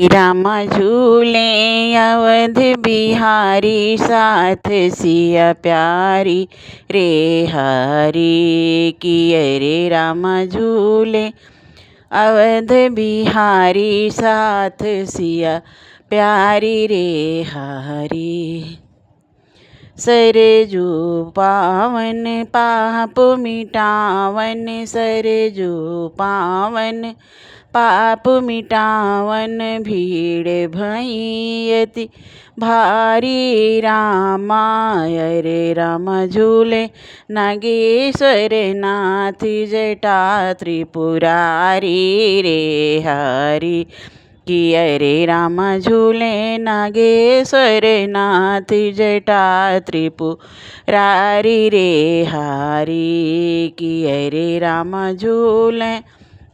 राम झूले अवध बिहारी, साथ सिया प्यारी रे हरी की। रे राम झूले अवध बिहारी, साथ सिया प्यारी रे हरी। सरजू पावन पाप मिटावन, सरजू पावन पाप मिटावन। भीड़ भैयति भारी रामाय रे राम झूले नागेश्वर नाथ, जटा त्रिपुरारी रे हरि की। रे राम झूले नागेश्वर नाथ, जटा त्रिपुरारी रे हरि की। रे राम झूले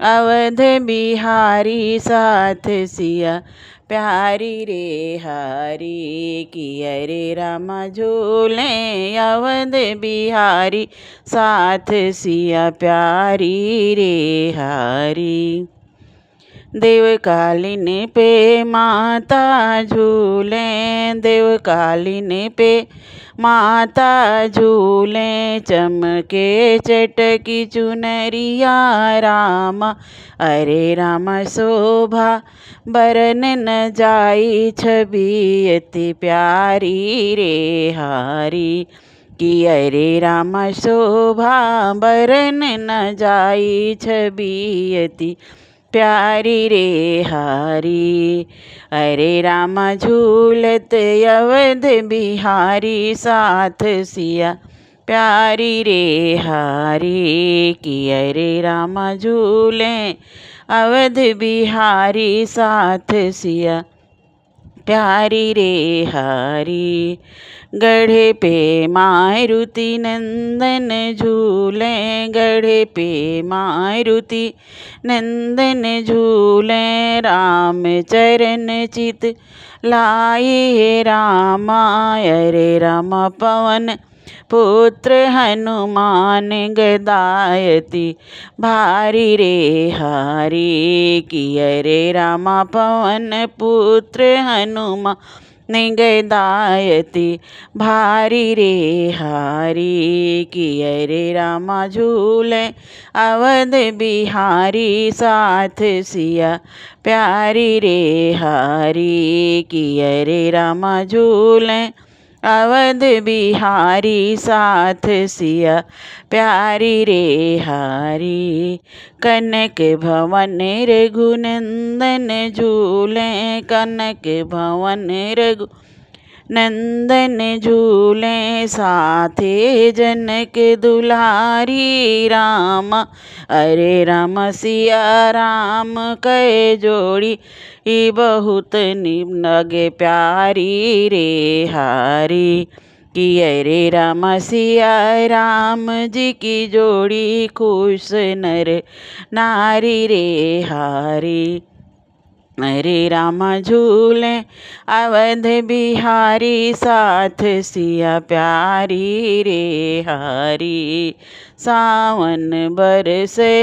अवध बिहारी, साथ सिया प्यारी रे हरी की। रे राम झूले अवध बिहारी, साथ सिया प्यारी रे हरी। देवकालीन पे माता झूले, देवकालीन पे माता झूले। चमके चटकी चुनरिया रामा, अरे राम शोभा बरन न जाई। छवि अति प्यारी रे हरी की। रे राम शोभा बरन न जाई। छवि अति प्यारी रे हरी। अरे राम झूलत अवध बिहारी, साथ सिया प्यारी रे हरी की। रे राम झूले अवध बिहारी, साथ सिया प्यारी रे हरी। गढ़े पे मारुति नंदन झूले, गढ़े पे मारुति नंदन झूले। राम चरण चित लाए रामाय रे राम पवन पुत्र हनुमान, गदायति भारी रे हरी की। रे राम पवन पुत्र हनुमान, गदायति भारी रे हरी की। रे राम झूले अवध बिहारी, साथ सिया प्यारी रे हरी की। रे राम झूले अवध बिहारी, साथ सिया प्यारी रे हरी। कनक भवन रघुनंदन झूले, कनक भवन रघु नंदन झूले। साथे जनक दुलारी रामा, अरे राम सिया राम कै जोड़ी। बहुत लगे प्यारी रे हरी की। रे राम सिया राम जी की जोड़ी, खुश नर नारी रे हरी। रे राम झूले अवध बिहारी, साथ सिया प्यारी रे हरी। सावन बरसे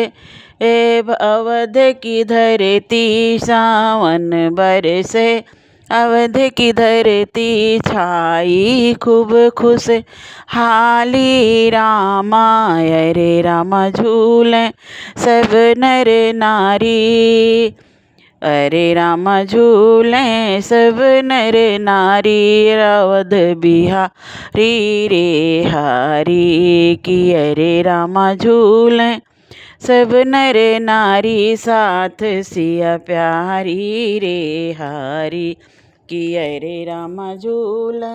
अवध की धरती, सावन बरसे अवध की धरती। छाई खूब खुश हाली रामाय रे राम झूले सब नर नारी। अरे राम झूले सब नर नारी, अवध बिहारी रे हरी की। रे राम झूले सब नर नारी, साथ सिया प्यारी रे हरी की। रे राम झूले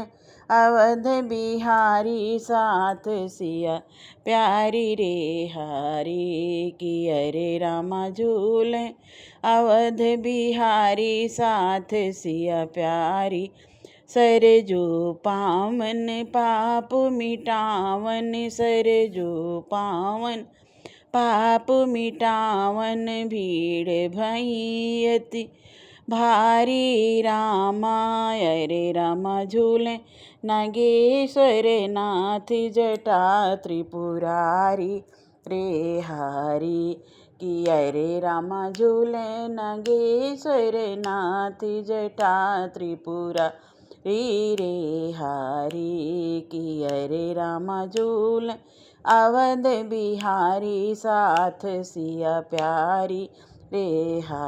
अवध बिहारी, साथ सिया प्यारी रे हरी की। रे राम झूले अवध बिहारी, साथ सिया प्यारी। सरजू पावन पाप मिटावन, सरजू पावन पाप मिटावन। भीड़ भैयति भारी रामाय रे राम झूले नागेश्वर नाथ, जटा त्रिपुरारी रे हरी किया रे रामा झूले नागेश्वर नाथ जटा त्रिपुरा रे हारी। किया रे रामा झूले अवध बिहारी साथ सिया प्यारी रे हारी।